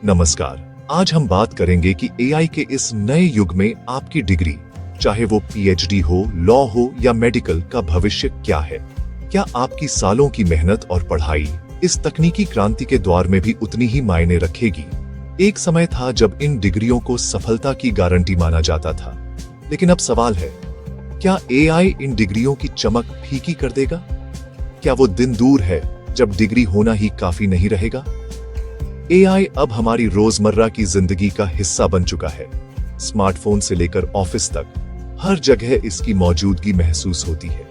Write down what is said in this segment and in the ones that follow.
नमस्कार। आज हम बात करेंगे कि एआई के इस नए युग में आपकी डिग्री, चाहे वो पीएचडी हो, लॉ हो या मेडिकल, का भविष्य क्या है। क्या आपकी सालों की मेहनत और पढ़ाई इस तकनीकी क्रांति के दौर में भी उतनी ही मायने रखेगी। एक समय था जब इन डिग्रियों को सफलता की गारंटी माना जाता था, लेकिन अब सवाल है, क्या एआई इन डिग्रियों की चमक फीकी कर देगा? क्या वो दिन दूर है जब डिग्री होना ही काफी नहीं रहेगा? एआई अब हमारी रोजमर्रा की जिंदगी का हिस्सा बन चुका है। स्मार्टफोन से लेकर ऑफिस तक हर जगह इसकी मौजूदगी महसूस होती है।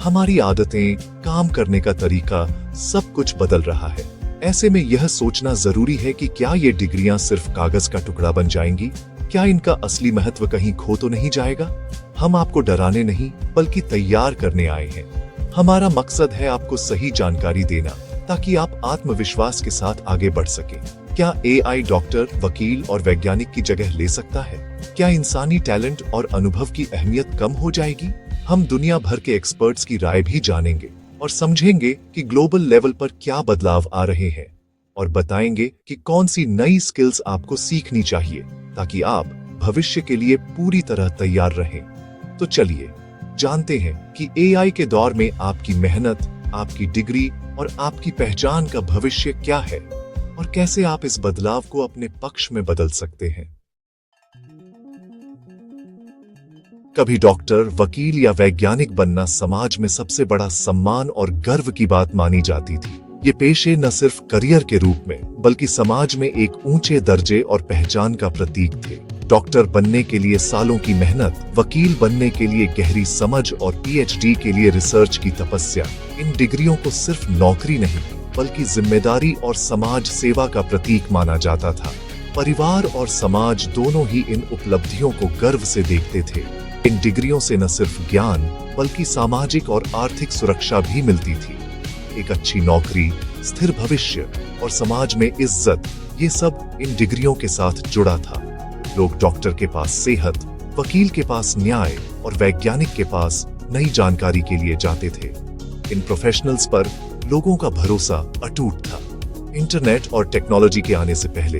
हमारी आदतें, काम करने का तरीका, सब कुछ बदल रहा है। ऐसे में यह सोचना जरूरी है कि क्या ये डिग्रियां सिर्फ कागज का टुकड़ा बन जाएंगी? क्या इनका असली महत्व कहीं खो तो नहीं जाएगा? हम आपको डराने नहीं, बल्कि तैयार करने आए हैं। हमारा मकसद है आपको सही जानकारी देना, ताकि आप आत्मविश्वास के साथ आगे बढ़ सकें। क्या एआई डॉक्टर, वकील और वैज्ञानिक की जगह ले सकता है? क्या इंसानी टैलेंट और अनुभव की अहमियत कम हो जाएगी? हम दुनिया भर के एक्सपर्ट्स की राय भी जानेंगे और समझेंगे कि ग्लोबल लेवल पर क्या बदलाव आ रहे हैं, और बताएंगे कि कौन सी नई स्किल्स आपको सीखनी चाहिए ताकि आप भविष्य के लिए पूरी तरह तैयार रहें। तो चलिए जानते हैं कि एआई के दौर में आपकी मेहनत, आपकी डिग्री और आपकी पहचान का भविष्य क्या है, और कैसे आप इस बदलाव को अपने पक्ष में बदल सकते हैं। कभी डॉक्टर, वकील या वैज्ञानिक बनना समाज में सबसे बड़ा सम्मान और गर्व की बात मानी जाती थी। ये पेशे न सिर्फ करियर के रूप में, बल्कि समाज में एक ऊंचे दर्जे और पहचान का प्रतीक थे। डॉक्टर बनने के लिए सालों की मेहनत, वकील बनने के लिए गहरी समझ और पीएचडी के लिए रिसर्च की तपस्या, इन डिग्रियों को सिर्फ नौकरी नहीं, बल्कि जिम्मेदारी और समाज सेवा का प्रतीक माना जाता था। परिवार और समाज दोनों ही इन उपलब्धियों को गर्व से देखते थे। इन डिग्रियों से न सिर्फ ज्ञान, बल्कि सामाजिक और आर्थिक सुरक्षा भी मिलती थी। एक अच्छी नौकरी, स्थिर भविष्य और समाज में इज्जत, ये सब इन डिग्रियों के साथ जुड़ा था। लोग डॉक्टर के पास सेहत, वकील के पास न्याय और वैज्ञानिक के पास नई जानकारी के लिए जाते थे। इन प्रोफेशनल्स पर लोगों का भरोसा अटूट था। इंटरनेट और टेक्नोलॉजी के आने से पहले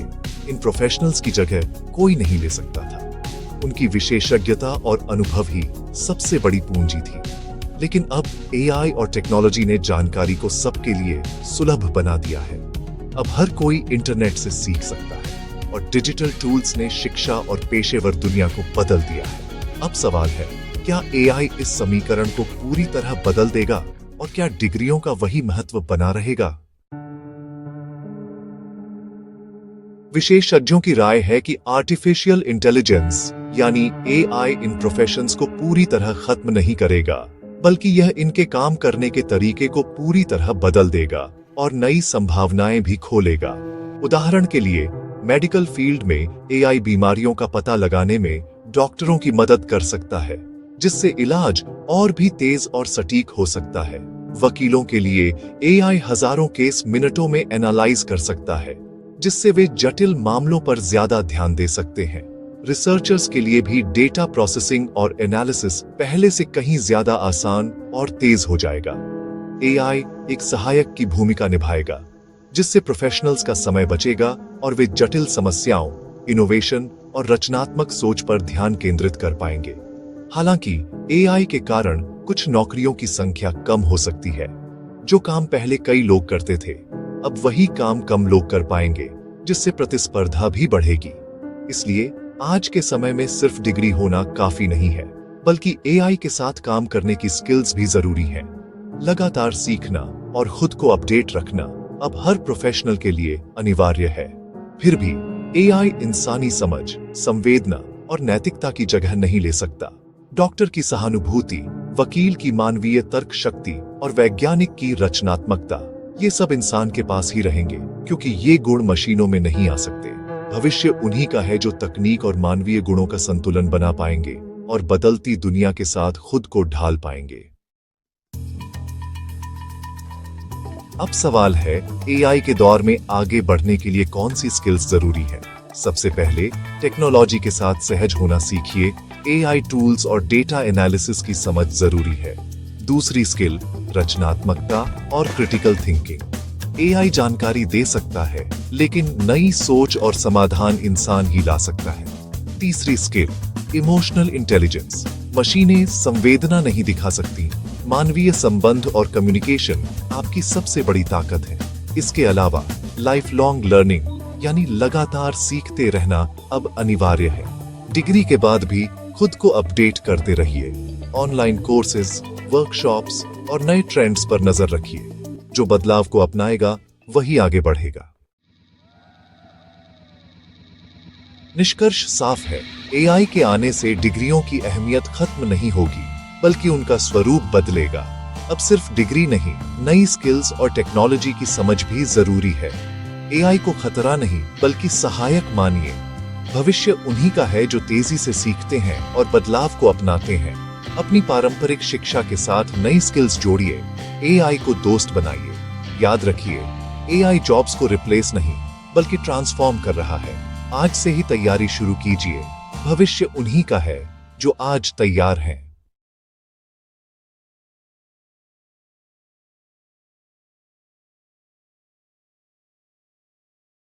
इन प्रोफेशनल्स की जगह कोई नहीं ले सकता था। उनकी विशेषज्ञता और अनुभव ही सबसे बड़ी पूंजी थी। लेकिन अब एआई और टेक्नोलॉजी ने जानकारी को सबके लिए सुलभ बना दिया है। अब हर कोई इंटरनेट से सीख सकता है, और डिजिटल टूल्स ने शिक्षा और पेशेवर दुनिया को बदल दिया है। अब सवाल है, क्या एआई इस समीकरण को पूरी तरह बदल देगा, और क्या डिग्रियों का वही महत्व बना रहेगा? विशेषज्ञों की राय है कि आर्टिफिशियल इंटेलिजेंस यानी एआई इन प्रोफेशंस को पूरी तरह खत्म नहीं करेगा, बल्कि यह इनके काम करने के तरीके को पूरी तरह बदल देगा और नई संभावनाएं भी खोलेगा। उदाहरण के लिए, मेडिकल फील्ड में एआई बीमारियों का पता लगाने में डॉक्टरों की मदद कर सकता है, जिससे इलाज और भी तेज और सटीक हो सकता है। वकीलों के लिए एआई हजारों केस मिनटों में एनालाइज कर सकता है, जिससे वे जटिल मामलों पर ज्यादा ध्यान दे सकते हैं। रिसर्चर्स के लिए भी डेटा प्रोसेसिंग और एनालिसिस पहले से कहीं ज्यादा आसान और तेज हो जाएगा। एआई एक सहायक की भूमिका निभाएगा, जिससे प्रोफेशनल्स का समय बचेगा और वे जटिल समस्याओं, इनोवेशन और रचनात्मक सोच पर ध्यान केंद्रित कर पाएंगे। हालांकि एआई के कारण कुछ नौकरियों की संख्या कम हो सकती है। जो काम पहले कई लोग करते थे, अब वही काम कम लोग कर पाएंगे, जिससे प्रतिस्पर्धा भी बढ़ेगी। इसलिए आज के समय में सिर्फ डिग्री होना काफी नहीं है, बल्कि एआई के साथ काम करने की स्किल्स भी जरूरी हैं। लगातार सीखना और खुद को अपडेट रखना अब हर प्रोफेशनल के लिए अनिवार्य है। फिर भी एआई इंसानी समझ, संवेदना और नैतिकता की जगह नहीं ले सकता। डॉक्टर की सहानुभूति, वकील की मानवीय तर्क शक्ति और वैज्ञानिक की रचनात्मकता, ये सब इंसान के पास ही रहेंगे, क्योंकि ये गुण मशीनों में नहीं आ सकते। भविष्य उन्हीं का है जो तकनीक और मानवीय गुणों का संतुलन बना पाएंगे और बदलती दुनिया के साथ खुद को ढाल पाएंगे। अब सवाल है, एआई के दौर में आगे बढ़ने के लिए कौन सी स्किल्स जरूरी है? सबसे पहले टेक्नोलॉजी के साथ सहज होना सीखिए। एआई टूल्स और डेटा एनालिसिस की समझ जरूरी है। दूसरी स्किल, रचनात्मकता और क्रिटिकल थिंकिंग। एआई जानकारी दे सकता है, लेकिन नई सोच और समाधान इंसान ही ला सकता है। तीसरी स्किल, इमोशनल इंटेलिजेंस। मशीनें संवेदना नहीं दिखा सकती, मानवीय संबंध और कम्युनिकेशन आपकी सबसे बड़ी ताकत है। इसके अलावा लाइफ लॉन्ग लर्निंग यानी लगातार सीखते रहना अब अनिवार्य है। डिग्री के बाद भी खुद को अपडेट करते रहिए। ऑनलाइन कोर्सेज, वर्कशॉप्स और नए ट्रेंड्स पर नजर रखिए। जो बदलाव को अपनाएगा वही आगे बढ़ेगा। निष्कर्ष साफ है, एआई के आने से डिग्रियों की अहमियत खत्म नहीं होगी, बल्कि उनका स्वरूप बदलेगा। अब सिर्फ डिग्री नहीं, नई स्किल्स और टेक्नोलॉजी की समझ भी जरूरी है। एआई को खतरा नहीं, बल्कि सहायक मानिए। भविष्य उन्हीं का है जो तेजी से सीखते हैं और बदलाव को अपनाते हैं। अपनी पारंपरिक शिक्षा के साथ नई स्किल्स जोड़िए, एआई को दोस्त बनाइए। याद रखिए, एआई जॉब्स को रिप्लेस नहीं, बल्कि ट्रांसफॉर्म कर रहा है। आज से ही तैयारी शुरू कीजिए। भविष्य उन्हीं का है जो आज तैयार हैं।